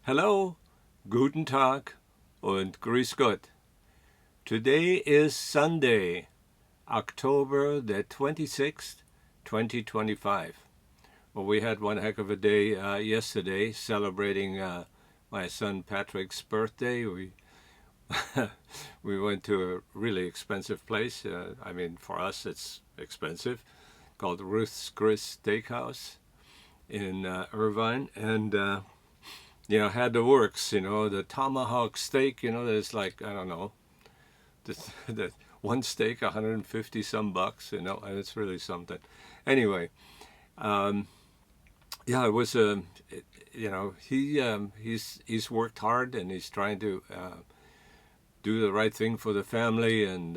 Hello, guten Tag und grüß Gott. Today is Sunday, October the 26th, 2025. Well, we had one heck of a day yesterday celebrating my son Patrick's birthday. We we went to a really expensive place. For us, it's expensive, called Ruth's Chris Steakhouse in Irvine, and had the works. The tomahawk steak. There's like I don't know, the one steak, 150 some bucks. And it's really something. Anyway, it was a. He's worked hard and he's trying to do the right thing for the family, and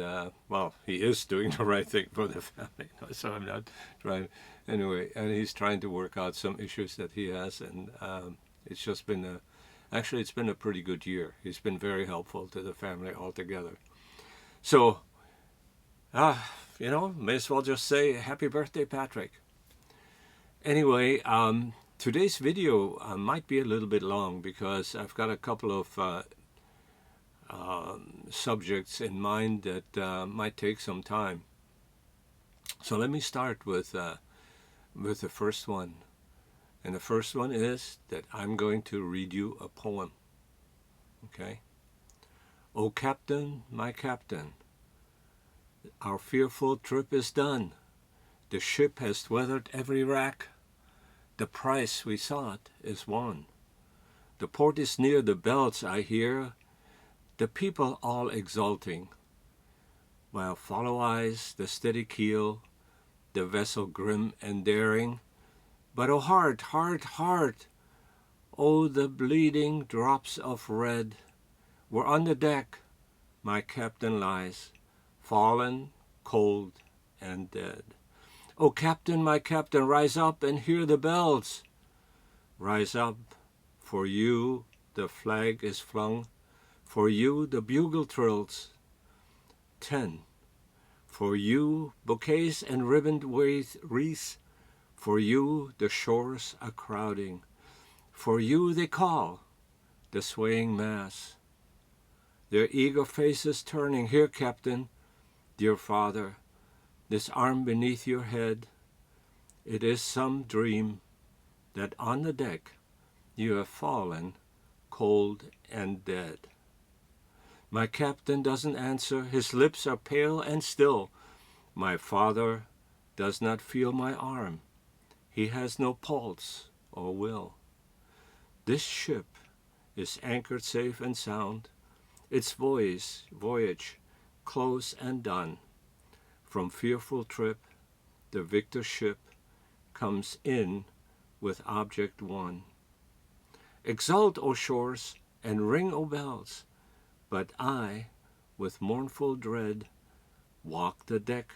he is doing the right thing for the family. So I'm not trying anyway, and he's trying to work out some issues that he has, and it's just been it's been a pretty good year. He's been very helpful to the family altogether. So may as well just say happy birthday, Patrick. Anyway, today's video might be a little bit long because I've got a couple of subjects in mind that might take some time. So let me start with the first one. And the first one is that I'm going to read you a poem. Okay? O Captain, my Captain, our fearful trip is done. The ship has weathered every wrack. The price we sought is won. The port is near the bells, I hear, the people all exulting, while follow eyes the steady keel, the vessel grim and daring. But oh heart, heart, heart, oh the bleeding drops of red, where on the deck my captain lies, fallen, cold, and dead. O Captain, my Captain, rise up and hear the bells. Rise up, for you the flag is flung, for you the bugle trills. 10. For you bouquets and ribboned wreaths, for you the shores are crowding, for you they call, the swaying mass. Their eager faces turning, here, Captain, dear Father, this arm beneath your head. It is some dream that on the deck you have fallen, cold and dead. My captain doesn't answer, his lips are pale and still. My father does not feel my arm, he has no pulse or will. This ship is anchored safe and sound, its voyage close and done. From fearful trip, the victor ship comes in with object won. Exult, O shores, and ring, O bells, but I, with mournful dread, walk the deck,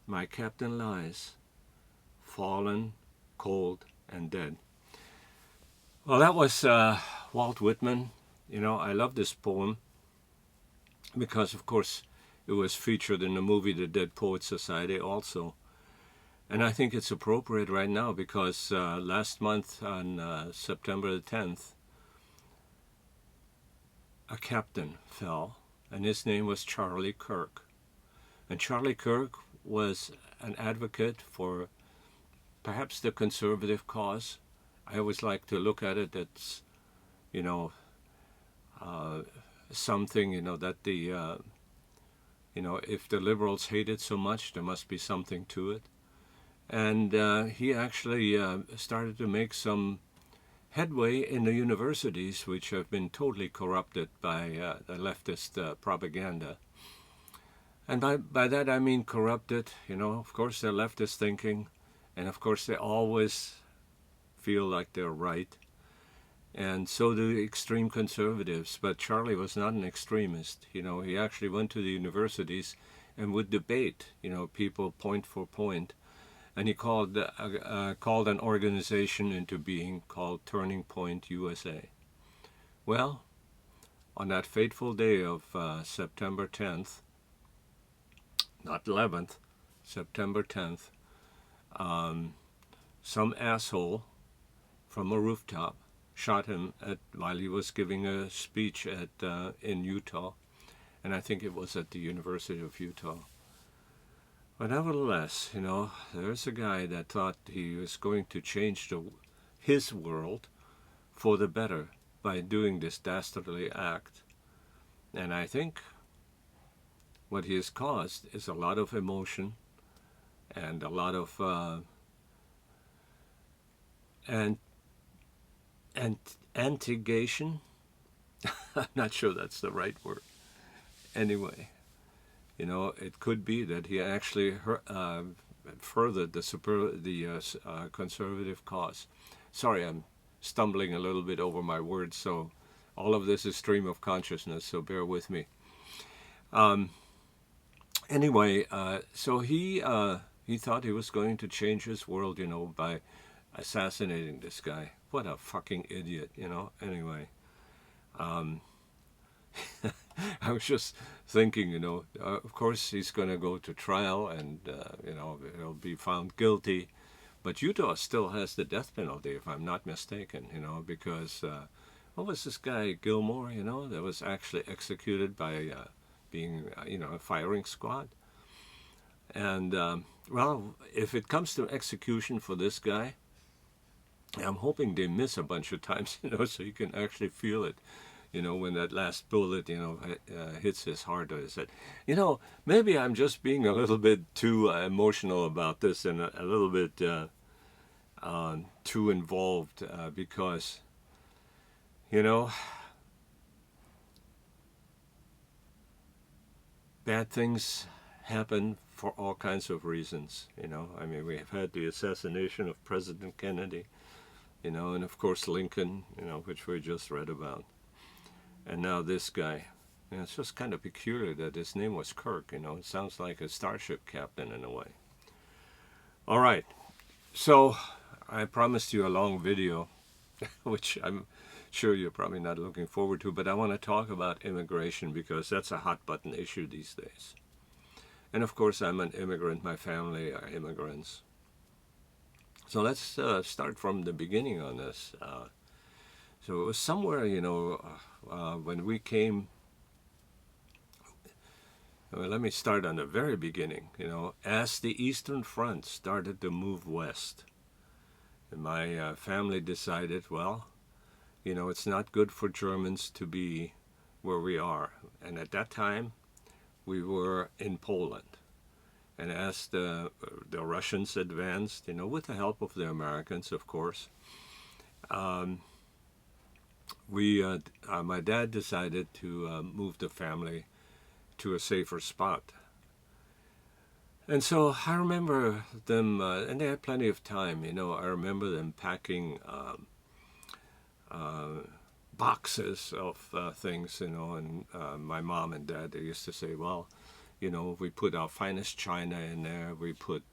my captain lies, fallen, cold, and dead. Well, that was Walt Whitman. I love this poem because, of course, it was featured in the movie The Dead Poets Society also. And I think it's appropriate right now because last month on September the 10th, a captain fell, and his name was Charlie Kirk. And Charlie Kirk was an advocate for perhaps the conservative cause. I always like to look at it as, something, that the, if the liberals hate it so much, there must be something to it. And he actually started to make some headway in the universities, which have been totally corrupted by the leftist propaganda. And by that I mean corrupted, of course they're leftist thinking, and of course they always feel like they're right. And so do extreme conservatives. But Charlie was not an extremist. He actually went to the universities and would debate, people point for point. And he called an organization into being called Turning Point USA. Well, on that fateful day of September 10th, not 11th, September 10th, some asshole from a rooftop shot him while he was giving a speech in Utah, and I think it was at the University of Utah. But nevertheless, there's a guy that thought he was going to change his world for the better by doing this dastardly act. And I think what he has caused is a lot of emotion and a lot of antigation. I'm not sure that's the right word. Anyway, it could be that he actually furthered the conservative cause. Sorry, I'm stumbling a little bit over my words, so all of this is stream of consciousness, so bear with me. Anyway, so he thought he was going to change his world, by assassinating this guy. What a fucking idiot, Anyway, I was just thinking, of course he's going to go to trial and, he'll be found guilty. But Utah still has the death penalty, if I'm not mistaken, because what was this guy, Gilmore, that was actually executed by being, a firing squad. And, well, if it comes to execution for this guy, I'm hoping they miss a bunch of times, so you can actually feel it, when that last bullet, hits his heart or his head. Maybe I'm just being a little bit too emotional about this and a little bit too involved because, bad things happen for all kinds of reasons, we have had the assassination of President Kennedy, and of course Lincoln, which we just read about. And now this guy. It's just kind of peculiar that his name was Kirk, It sounds like a starship captain in a way. All right. So I promised you a long video, which I'm sure you're probably not looking forward to, but I want to talk about immigration because that's a hot button issue these days. And of course, I'm an immigrant. My family are immigrants. So let's start from the beginning on this. So it was somewhere, when we came. Well, let me start on the very beginning. As the Eastern Front started to move west, and my family decided, well, it's not good for Germans to be where we are. And at that time, we were in Poland. And as the Russians advanced, with the help of the Americans, of course, my dad decided to move the family to a safer spot. And so I remember them, and they had plenty of time, I remember them packing boxes of things, and my mom and dad, they used to say, well, we put our finest china in there, we put,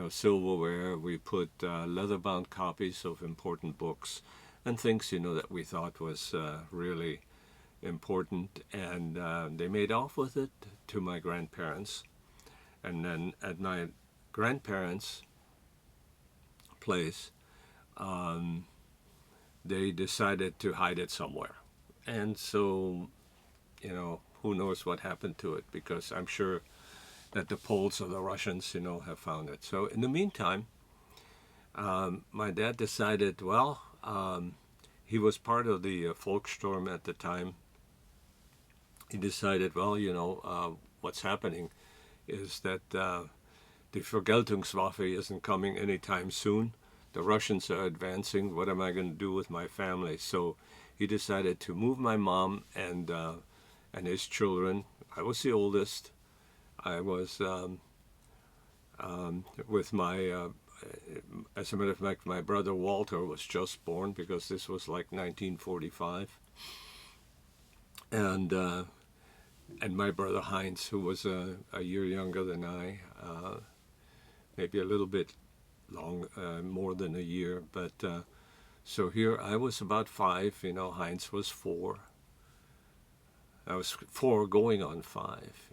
silverware, we put leather-bound copies of important books and things, that we thought was really important, and they made off with it to my grandparents. And then at my grandparents' place, they decided to hide it somewhere. And so, who knows what happened to it, because I'm sure that the Poles or the Russians, have found it. So in the meantime, my dad decided, well, he was part of the Volkssturm at the time. He decided, well, what's happening is that the Vergeltungswaffe isn't coming anytime soon. The Russians are advancing. What am I going to do with my family? So he decided to move my mom and his children. I was the oldest. I was with my, as a matter of fact, my brother Walter was just born, because this was like 1945. And my brother Heinz, who was a year younger than I, maybe a little bit more than a year. But so here I was about 5, Heinz was 4. I was 4 going on 5,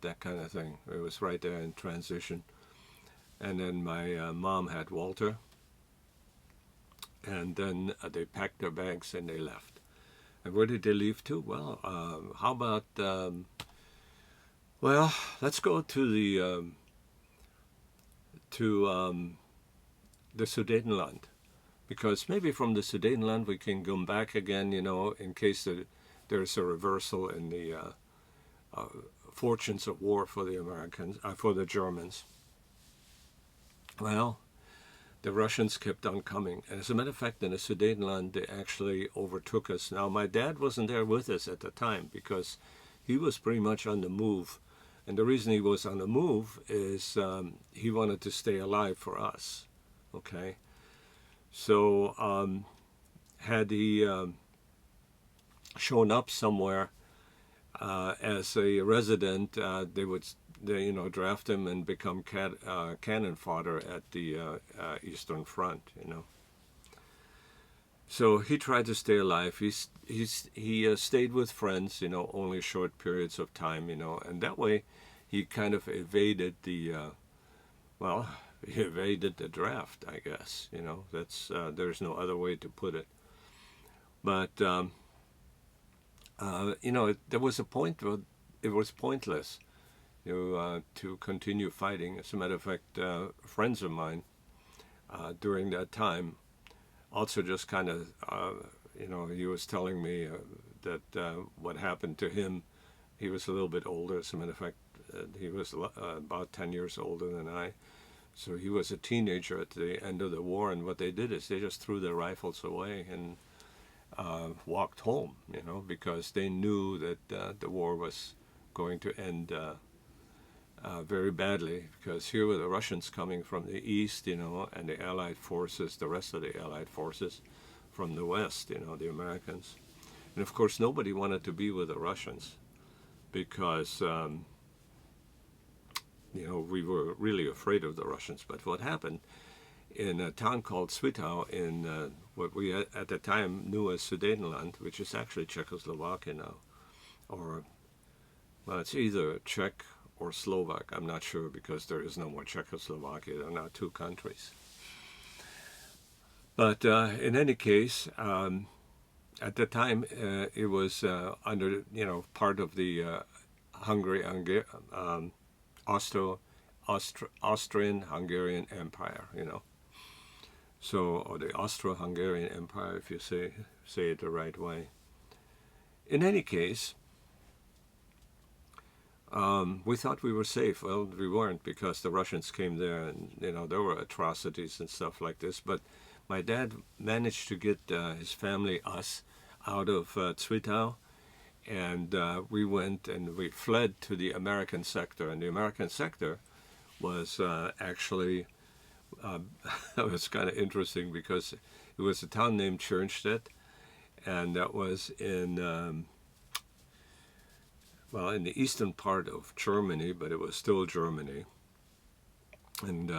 that kind of thing. It was right there in transition. And then my mom had Walter. And then they packed their bags and they left. And where did they leave to? Well, how about, well, let's go to the Sudetenland. Because maybe from the Sudetenland we can come back again, in case there's a reversal in the fortunes of war for the Americans, for the Germans. Well, the Russians kept on coming. And as a matter of fact, in the Sudetenland, they actually overtook us. Now, my dad wasn't there with us at the time because he was pretty much on the move. And the reason he was on the move is he wanted to stay alive for us. Okay? So had he shown up somewhere as a resident, they would draft him and become cannon fodder at the Eastern Front, So he tried to stay alive. He stayed with friends, only short periods of time, and that way he kind of evaded the, he evaded the draft, I guess, That's there's no other way to put it. But there was a point where it was pointless to continue fighting. As a matter of fact, friends of mine during that time also just kind of, he was telling me that what happened to him, he was a little bit older. As a matter of fact, he was about 10 years older than I. So he was a teenager at the end of the war, and what they did is they just threw their rifles away and walked home, because they knew that the war was going to end very badly, because here were the Russians coming from the east, and the Allied forces, the rest of the Allied forces from the west, the Americans. And of course, nobody wanted to be with the Russians because, we were really afraid of the Russians. But what happened in a town called Zwickau in what we at the time knew as Sudetenland, which is actually Czechoslovakia now, or, well, it's either Czech or Slovak, I'm not sure, because there is no more Czechoslovakia. There are now two countries. But in any case, at the time it was under, part of the Austrian-Hungarian Empire, So, or the Austro-Hungarian Empire, if you say it the right way. In any case, we thought we were safe. Well, we weren't, because the Russians came there, and there were atrocities and stuff like this. But my dad managed to get his family, us, out of Zwickau, and we went and we fled to the American sector. And the American sector was actually it was kind of interesting, because it was a town named Schoenstedt, and that was in in the eastern part of Germany, but it was still Germany, and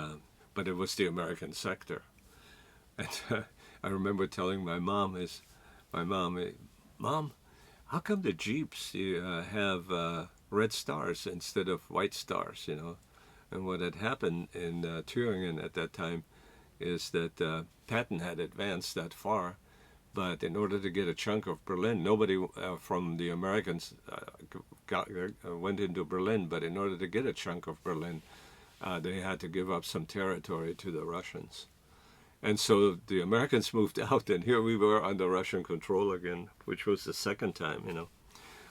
but it was the American sector. And I remember telling my mom, Mom, how come the Jeeps have red stars instead of white stars, And what had happened in Thüringen at that time is that Patton had advanced that far, but in order to get a chunk of Berlin, nobody from the Americans went into Berlin, but in order to get a chunk of Berlin, they had to give up some territory to the Russians. And so the Americans moved out, and here we were under Russian control again, which was the second time,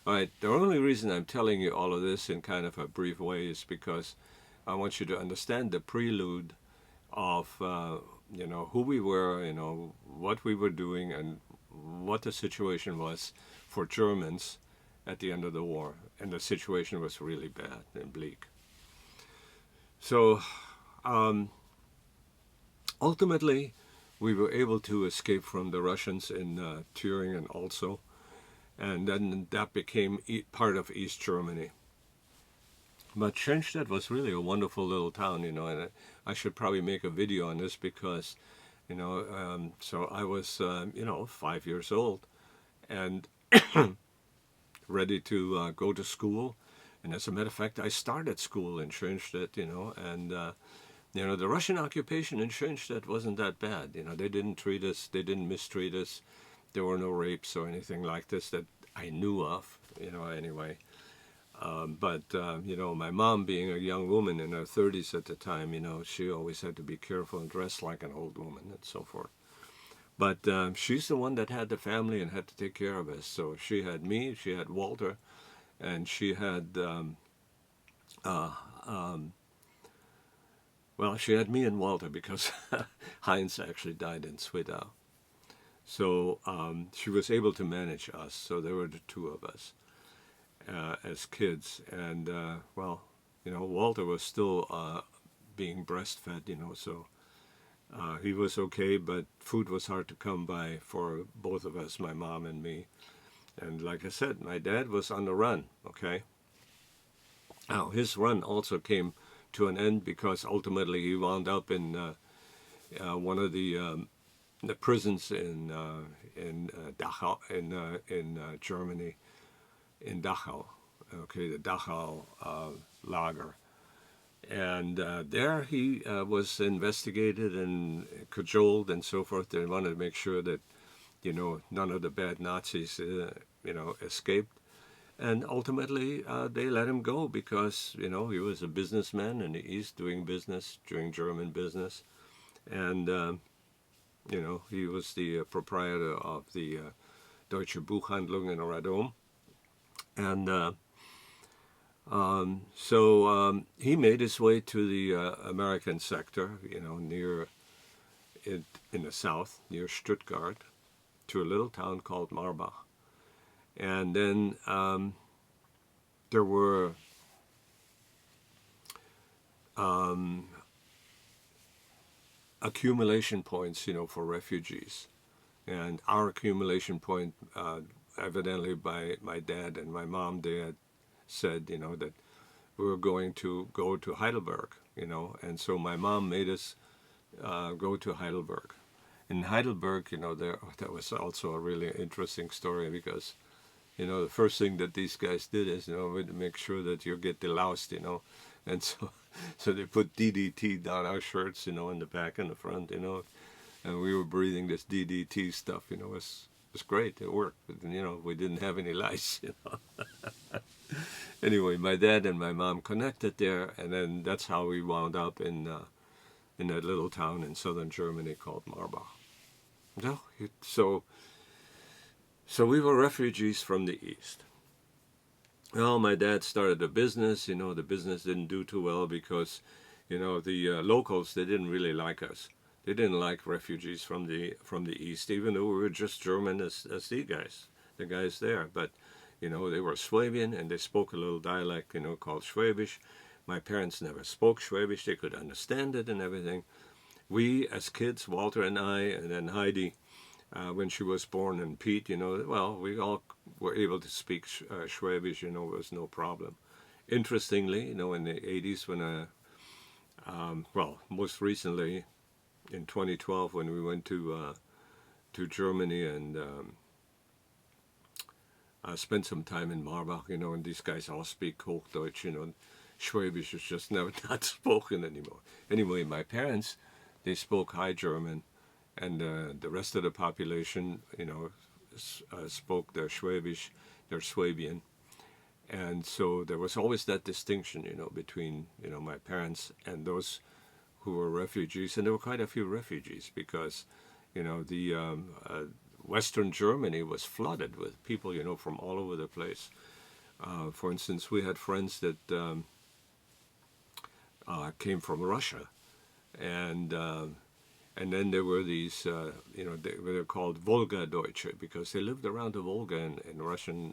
All right, the only reason I'm telling you all of this in kind of a brief way is because I want you to understand the prelude of, who we were, what we were doing, and what the situation was for Germans at the end of the war. And the situation was really bad and bleak. So ultimately, we were able to escape from the Russians in Thüringen also. And then that became part of East Germany. But Schoenstedt was really a wonderful little town, and I should probably make a video on this because, so I was, 5 years old and ready to go to school. And as a matter of fact, I started school in Schoenstedt, and You know, the Russian occupation in Schoenstatt wasn't that bad. You know, they didn't treat us, they didn't mistreat us. There were no rapes or anything like this that I knew of, you know, anyway. You know, my mom being a young woman in her 30s at the time, you know, she always had to be careful and dress like an old woman and so forth. But she's the one that had the family and had to take care of us. So she had me, she had Walter, and she had, uh, um, well, she had me and Walter because Heinz actually died in Sweden. So she was able to manage us. So there were the two of us as kids. And, well, you know, Walter was still being breastfed, you know, so he was okay, but food was hard to come by for both of us, my mom and me. And like I said, my dad was on the run, okay? Now, his run also came to an end because ultimately he wound up in one of the prisons in Dachau, in Germany, in Dachau, okay, the Dachau lager. And there he was investigated and cajoled and so forth. They wanted to make sure that, you know, none of the bad Nazis, you know, escaped. And ultimately, they let him go because, you know, he was a businessman in the East doing business, doing German business. And, you know, he was the proprietor of the Deutsche Buchhandlung in Radom. And he made his way to the American sector, you know, near in the south, near Stuttgart, to a little town called Marbach. And then there were accumulation points, you know, for refugees. And our accumulation point, evidently by my dad and my mom, they had said, you know, that we were going to go to Heidelberg, you know. And so my mom made us go to Heidelberg. In Heidelberg, you know, that was also a really interesting story because, you know, the first thing that these guys did is, you know, to make sure that you get deloused, you know. And so they put DDT down our shirts, you know, in the back and the front, you know. And we were breathing this DDT stuff, you know. It was great. It worked. But, you know, we didn't have any lice, you know. Anyway, my dad and my mom connected there, and then that's how we wound up in that little town in southern Germany called Marbach. So we were refugees from the East. Well, my dad started a business. You know, the business didn't do too well because, you know, the locals, they didn't really like us. They didn't like refugees from the East, even though we were just German as the guys there. But, you know, they were Swabian and they spoke a little dialect, you know, called Schwäbisch. My parents never spoke Schwäbisch. They could understand it and everything. We, as kids, Walter and I, and then Heidi, when she was born, and Pete, you know, well, we all were able to speak Schwäbisch, you know, it was no problem. Interestingly, you know, in the 80s when well, most recently in 2012 when we went to Germany and spent some time in Marbach, you know, and these guys all speak Hochdeutsch, you know, Schwäbisch is just never not spoken anymore. Anyway, my parents, they spoke High German, and the rest of the population, you know, spoke their Schwäbisch, their Swabian. And so there was always that distinction, you know, between, you know, my parents and those who were refugees. And there were quite a few refugees because, you know, the Western Germany was flooded with people, you know, from all over the place. For instance, we had friends that came from Russia. And then there were these, you know, they were called Volga-Deutsche because they lived around the Volga in Russian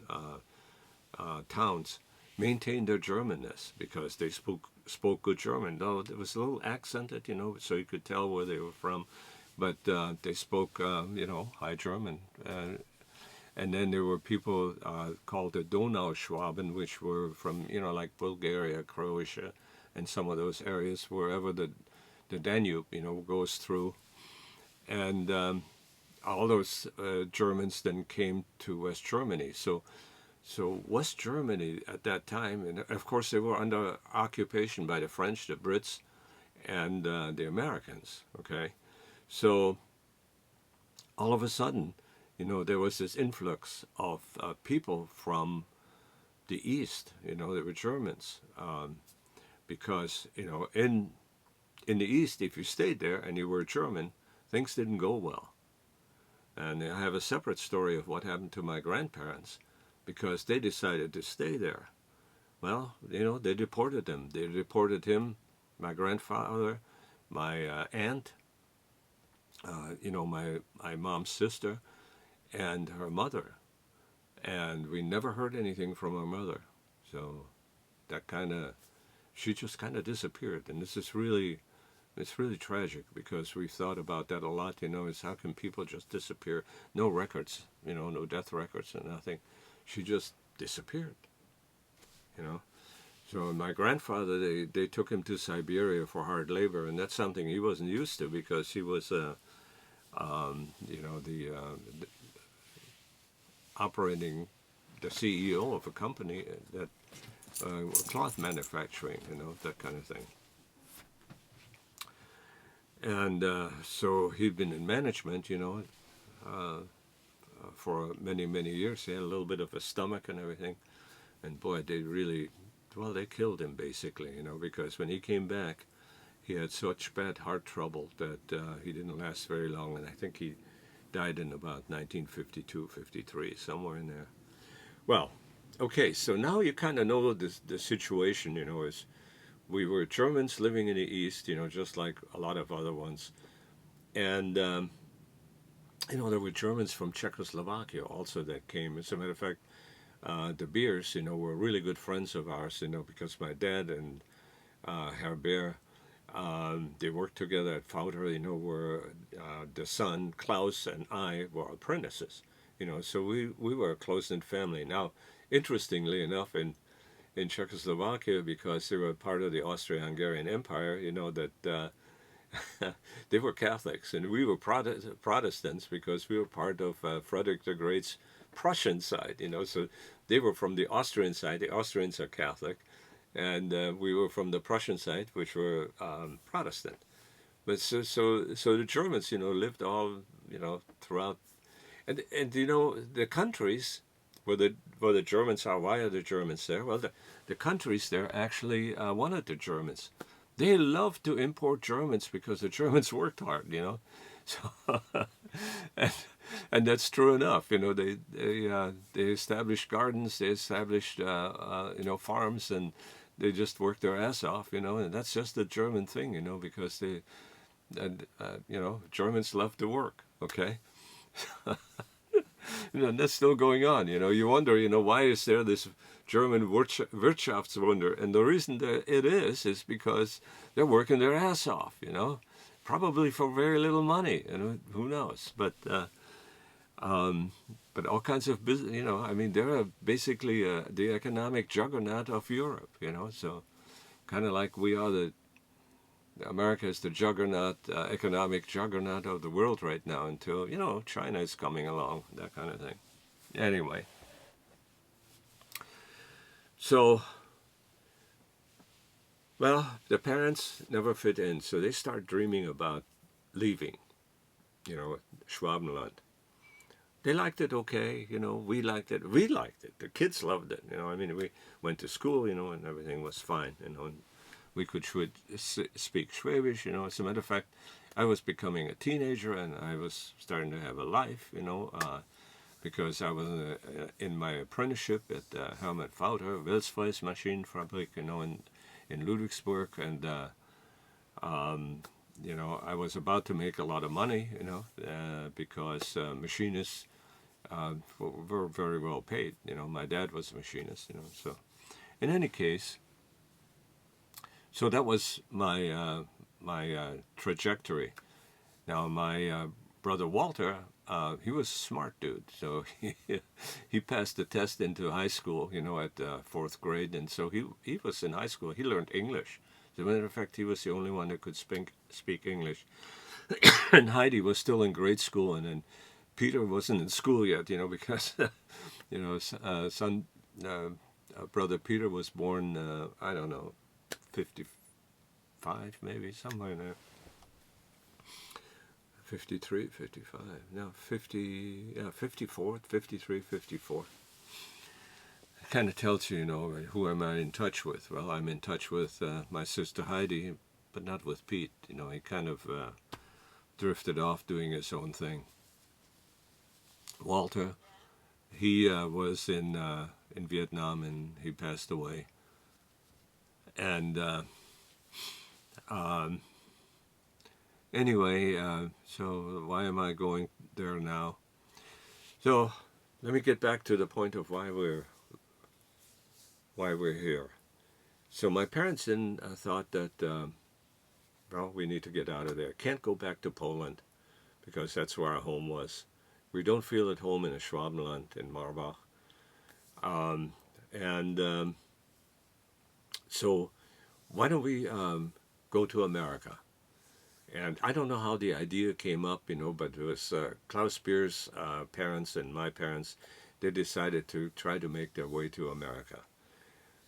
towns, maintained their Germanness because they spoke good German. Though it was a little accented, you know, so you could tell where they were from, but they spoke, you know, High German. And then there were people called the Donauschwaben, which were from, you know, like Bulgaria, Croatia, and some of those areas wherever the Danube, you know, goes through. And all those Germans then came to West Germany. So West Germany at that time, and of course they were under occupation by the French, the Brits, and the Americans. Okay, so all of a sudden, there was this influx of people from the East. They were Germans, because in the East, if you stayed there and you were German, things didn't go well. And I have a separate story of what happened to my grandparents because they decided to stay there. Well, they deported them. They deported him, my grandfather, my aunt, my mom's sister, and her mother. And we never heard anything from her mother. So she just kind of disappeared. And it's really tragic because we've thought about that a lot, is how can people just disappear? No records, no death records and nothing. She just disappeared, So my grandfather, they took him to Siberia for hard labor, and that's something he wasn't used to because he was, operating the CEO of a company that cloth manufacturing, that kind of thing. And so he'd been in management, for many, many years. He had a little bit of a stomach and everything. And boy, they killed him basically, because when he came back, he had such bad heart trouble that he didn't last very long. And I think he died in about 1952, 53, somewhere in there. Well, okay, so now you kind of know the situation, is we were Germans living in the East, just like a lot of other ones. And, there were Germans from Czechoslovakia also that came. As a matter of fact, the Beers, were really good friends of ours, because my dad and Herbert, they worked together at Fouter, where the son, Klaus, and I were apprentices, so we were a close-knit family. Now, interestingly enough, in Czechoslovakia, because they were part of the Austro-Hungarian Empire, that they were Catholics, and we were Protestants because we were part of Frederick the Great's Prussian side, so they were from the Austrian side. The Austrians are Catholic, and we were from the Prussian side, which were Protestant. But so the Germans, lived all, throughout, and the countries where the Germans are. Why are the Germans there? Well, the countries there actually wanted the Germans. They loved to import Germans because the Germans worked hard, So, and that's true enough. They established gardens, they established farms, and they just worked their ass off, And that's just a German thing, because Germans love to work. Okay. And that's still going on. You wonder, why is there this German Wirtschaftswunder? And the reason that it is because they're working their ass off, probably for very little money, who knows? But all kinds of business, they're basically the economic juggernaut of Europe, so kind of like we are America is the juggernaut, economic juggernaut of the world right now until, China is coming along, that kind of thing. Anyway. So, well, the parents never fit in, so they start dreaming about leaving, Schwabenland. They liked it okay, we liked it. We liked it. The kids loved it, we went to school, and everything was fine, and we could speak Schwäbisch, As a matter of fact, I was becoming a teenager and I was starting to have a life, because I was in my apprenticeship at Helmut Fouter, Wilsfreis Maschinenfabrik, in Ludwigsburg, and I was about to make a lot of money, because machinists were very well paid. My dad was a machinist, So, in any case. So that was my trajectory. Now my brother Walter, he was a smart dude, so he passed the test into high school, at 4th grade, and so he was in high school. He learned English. As a matter of fact, he was the only one that could speak English. And Heidi was still in grade school, and then Peter wasn't in school yet, because brother Peter was born, 55 55, maybe, somewhere in there. 53, 55, no, 50, yeah, 54, 53, 54. It kind of tells you, who am I in touch with? Well, I'm in touch with my sister Heidi, but not with Pete. He kind of drifted off doing his own thing. Walter, he was in Vietnam, and he passed away. And anyway, so why am I going there now? So let me get back to the point of why we're here. So my parents then thought that, well, we need to get out of there. Can't go back to Poland because that's where our home was. We don't feel at home in a Schwabenland in Marbach. So why don't we go to America? And I don't know how the idea came up, but it was Klaus Beer's parents and my parents. They decided to try to make their way to America.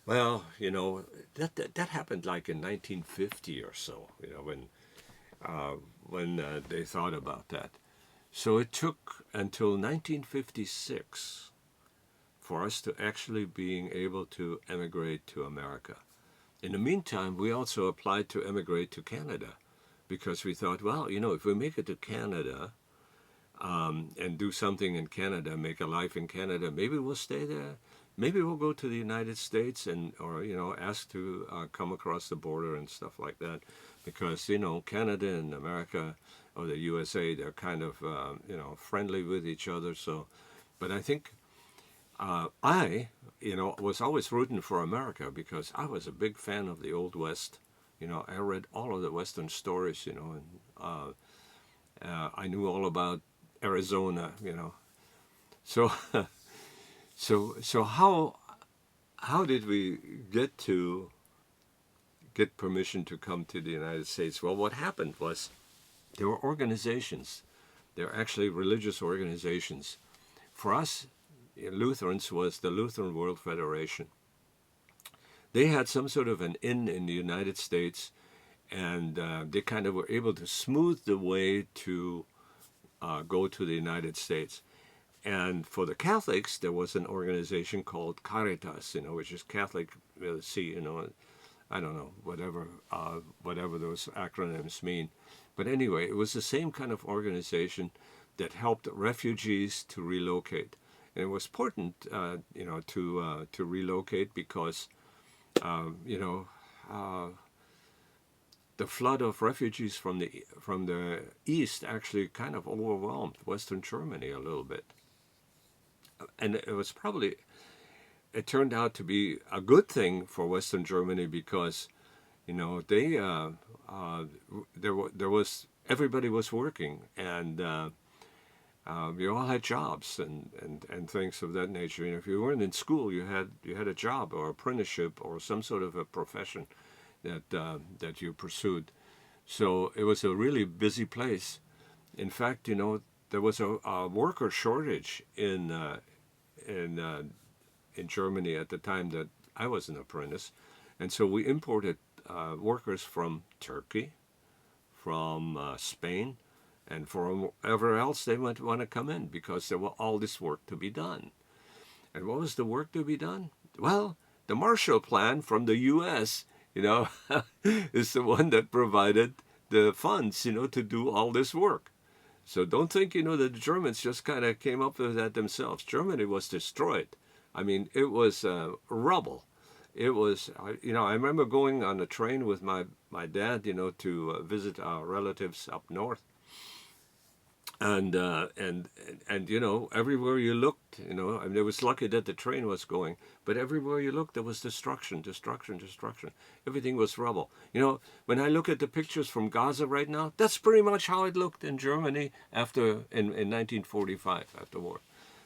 Well, that happened like in 1950 or so, when they thought about that. So it took until 1956 for us to actually being able to emigrate to America. In the meantime, we also applied to emigrate to Canada because we thought, well, if we make it to Canada and do something in Canada, make a life in Canada, maybe we'll stay there. Maybe we'll go to the United States or ask to come across the border and stuff like that, because Canada and America or the USA, they're kind of friendly with each other. So, but I think I was always rooting for America because I was a big fan of the Old West. I read all of the Western stories. And I knew all about Arizona. So. So how did we get permission to come to the United States? Well, what happened was there were organizations. There were actually religious organizations. For us, Lutherans was the Lutheran World Federation. They had some sort of an in the United States, and they kind of were able to smooth the way to go to the United States. And for the Catholics, there was an organization called Caritas, which is Catholic, I don't know, whatever those acronyms mean. But anyway, it was the same kind of organization that helped refugees to relocate. And it was important, to relocate because, the flood of refugees from the east actually kind of overwhelmed Western Germany a little bit. And it turned out to be a good thing for Western Germany because, everybody was working, and we all had jobs and things of that nature. If you weren't in school, you had a job or apprenticeship or some sort of a profession that you pursued. So it was a really busy place. In fact, there was a worker shortage in Germany at the time that I was an apprentice, and so we imported workers from Turkey, from Spain, and from wherever else they might want to come in because there was all this work to be done. And what was the work to be done? Well, the Marshall Plan from the U.S., is the one that provided the funds, to do all this work. So don't think, that the Germans just kind of came up with that themselves. Germany was destroyed. I mean, it was rubble. It was, I remember going on a train with my dad, to visit our relatives up north. And everywhere you looked, I mean, it was lucky that the train was going, but everywhere you looked, there was destruction. Everything was rubble. When I look at the pictures from Gaza right now, that's pretty much how it looked in Germany in 1945, after war.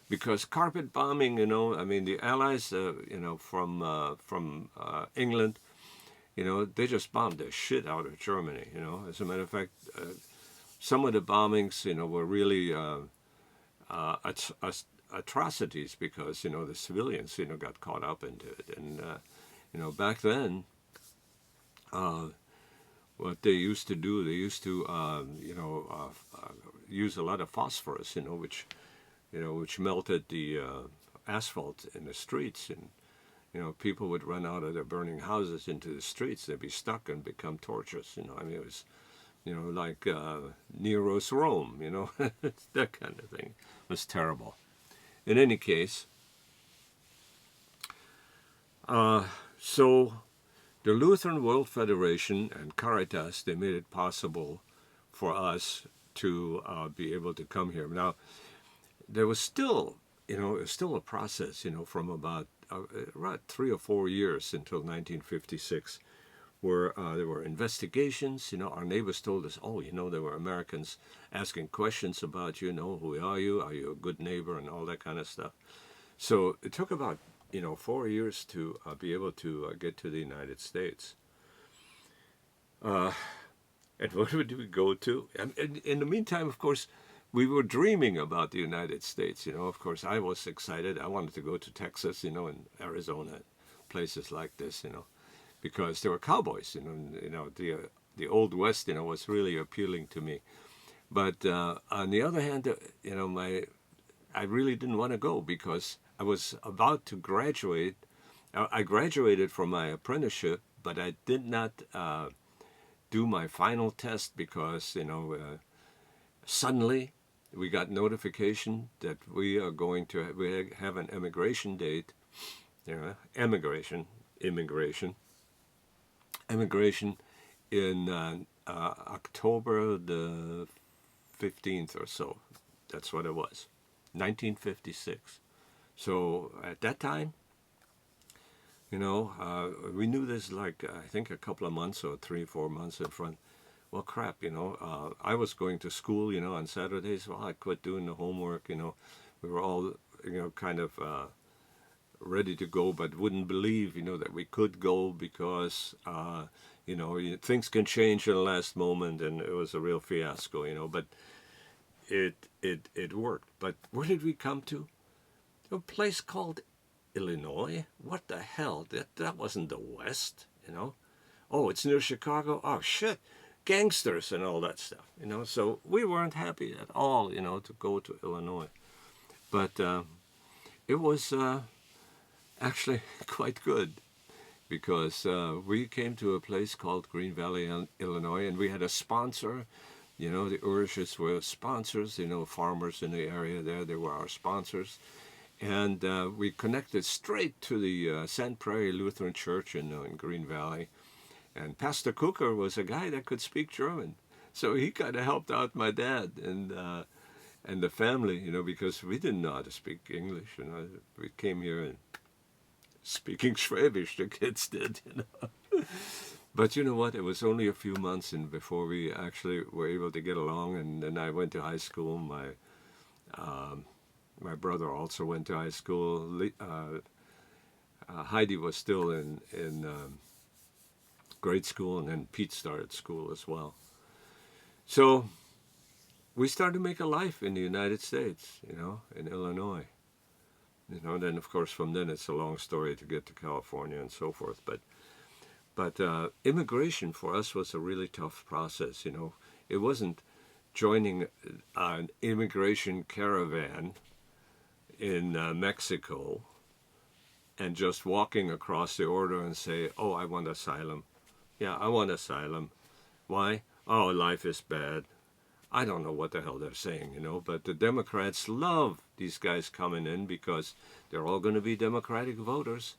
Because carpet bombing, I mean, the Allies, from England, they just bombed the shit out of Germany, As a matter of fact, some of the bombings, were really atrocities because, the civilians, got caught up into it. And, back then, what they used to do, they used to, use a lot of phosphorus, which melted the asphalt in the streets, and people would run out of their burning houses into the streets. They'd be stuck and become torches. I mean, it was, like Nero's Rome. That kind of thing. It was terrible. In any case, so the Lutheran World Federation and Caritas, they made it possible for us to be able to come here. Now, there was still, it was still a process, from about 3 or 4 years until 1956, where there were investigations. Our neighbors told us, there were Americans asking questions about you, who are you? Are you a good neighbor? And all that kind of stuff. So it took about, 4 years to be able to get to the United States. And where did we go to? And in the meantime, of course, we were dreaming about the United States. Of course, I was excited. I wanted to go to Texas, and Arizona, places like this, because there were cowboys. The Old West, was really appealing to me. But on the other hand, I really didn't want to go because I was about to graduate. I graduated from my apprenticeship, but I did not do my final test because, suddenly we got notification that we are going to have an immigration date, immigration in October the 15th or so. That's what it was, 1956. So at that time, we knew this like, I think a couple of months or 3-4 months in front. Well, crap, I was going to school, on Saturdays. Well, I quit doing the homework, We were all, kind of ready to go, but wouldn't believe, that we could go because, things can change in the last moment, and it was a real fiasco, But it worked. But where did we come to? A place called Illinois? What the hell? That wasn't the West, Oh, it's near Chicago? Oh, shit. Gangsters and all that stuff, So we weren't happy at all, to go to Illinois. But it was actually quite good because we came to a place called Green Valley, Illinois, and we had a sponsor. The Urishes were sponsors, farmers in the area there. They were our sponsors. And we connected straight to the St. Prairie Lutheran Church in Green Valley. And Pastor Cooker was a guy that could speak German. So he kind of helped out my dad and the family, because we didn't know how to speak English. We came here and speaking Schwäbisch, the kids did, But you know what? It was only a few months before we actually were able to get along. And then I went to high school. My brother also went to high school. Heidi was still in grade school, and then Pete started school as well. So we started to make a life in the United States, in Illinois. Then of course from then it's a long story to get to California and so forth. But immigration for us was a really tough process. It wasn't joining an immigration caravan in Mexico and just walking across the border and say, "Oh, I want asylum." Yeah, I want asylum. Why? Oh, life is bad. I don't know what the hell they're saying, but the Democrats love these guys coming in because they're all going to be Democratic voters.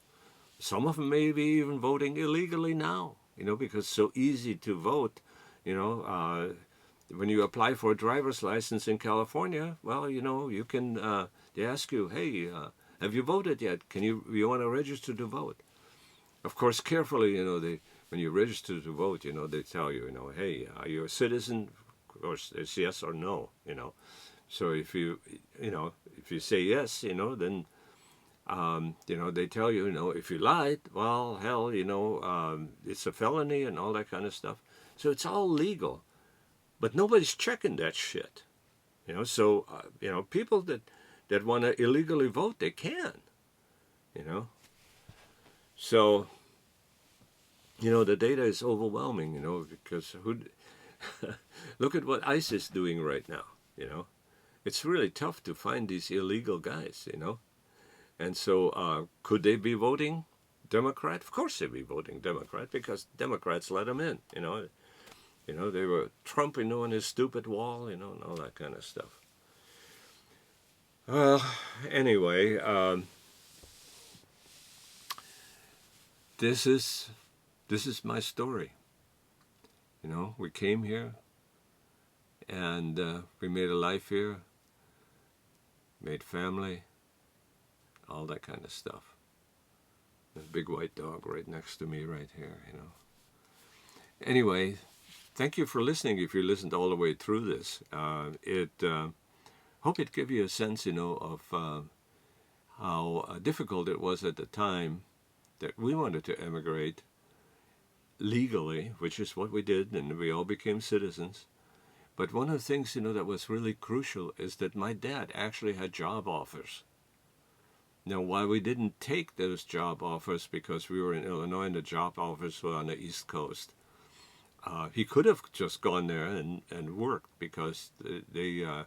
Some of them may be even voting illegally now, because it's so easy to vote. When you apply for a driver's license in California, well, you can, they ask you, hey, have you voted yet? You want to register to vote? Of course, carefully, when you register to vote, they tell you, hey, are you a citizen? Of course, it's yes or no, So if you say yes, then, they tell you, if you lied, well, hell, it's a felony and all that kind of stuff. So it's all legal, but nobody's checking that shit, So, people that want to illegally vote, they can, So the data is overwhelming, because look at what ICE is doing right now. It's really tough to find these illegal guys. And so could they be voting Democrat? Of course they'd be voting Democrat because Democrats let them in. They were Trump, on his stupid wall, and all that kind of stuff. Well, anyway, this is my story. We came here, and we made a life here, made family, all that kind of stuff. There's a big white dog right next to me right here. Anyway, thank you for listening. If you listened all the way through this, hope it gave you a sense, of how difficult it was at the time that we wanted to emigrate legally, which is what we did, and we all became citizens. But one of the things, that was really crucial is that my dad actually had job offers. Now, why we didn't take those job offers, because we were in Illinois and the job offers were on the East Coast, he could have just gone there and worked, because a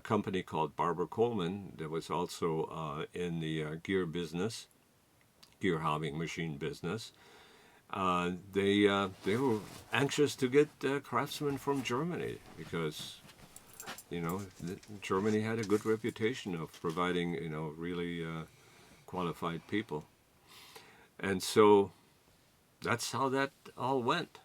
company called Barber Coleman that was also in the gear business, gear hobbing machine business, they were anxious to get craftsmen from Germany, because Germany had a good reputation of providing really qualified people. And so that's how that all went.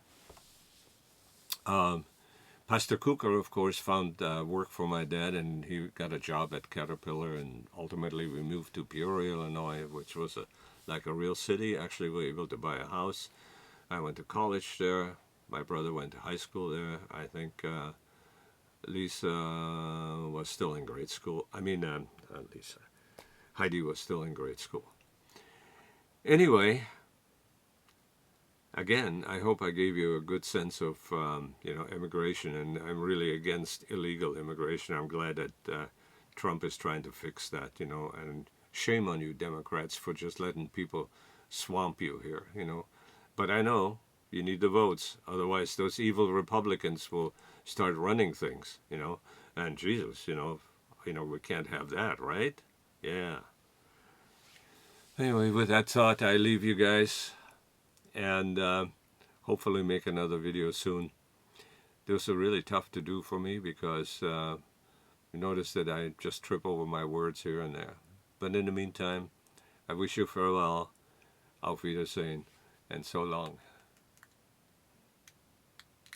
Pastor Cooker, of course, found work for my dad, and he got a job at Caterpillar, and ultimately we moved to Peoria, Illinois, which was like a real city. Actually, we were able to buy a house. I went to college there. My brother went to high school there. I think Lisa was still in grade school. Lisa. Heidi was still in grade school. Anyway, again, I hope I gave you a good sense of, immigration, and I'm really against illegal immigration. I'm glad that Trump is trying to fix that, and shame on you, Democrats, for just letting people swamp you here, But I know you need the votes, otherwise those evil Republicans will start running things, and Jesus, we can't have that, right? Yeah. Anyway, with that thought, I leave you guys, and hopefully make another video soon. Those are really tough to do for me, because you notice that I just trip over my words here and there. But in the meantime, I wish you farewell, auf Wiedersehen, and so long.